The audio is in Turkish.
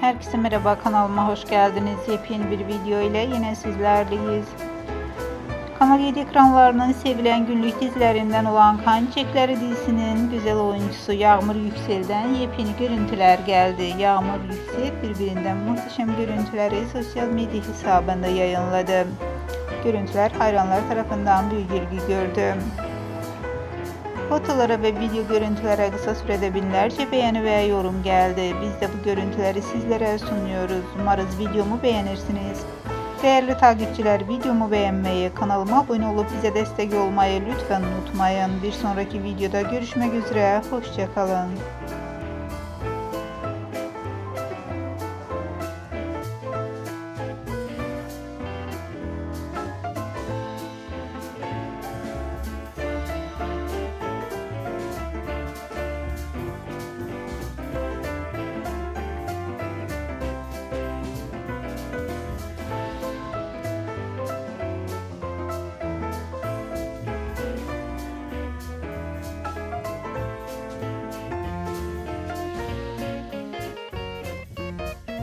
Herkese merhaba, kanalıma hoş geldiniz. Yepyeni bir video ile yine sizlerleyiz. Kanal 7 ekranlarının sevilen günlük dizilerinden olan Kan Çiçekleri dizisinin güzel oyuncusu Yağmur Yüksel'den yepyeni görüntüler geldi. Yağmur Yüksel birbirinden muhteşem görüntüleri sosyal medya hesabında yayınladı. Görüntüler hayranlar tarafından büyük ilgi gördü. Fotolara ve video görüntülere kısa sürede binlerce beğeni ve yorum geldi. Biz de bu görüntüleri sizlere sunuyoruz. Umarız videomu beğenirsiniz. Değerli takipçiler, videomu beğenmeyi, kanalıma abone olup bize destek olmayı lütfen unutmayın. Bir sonraki videoda görüşmek üzere. Hoşça kalın.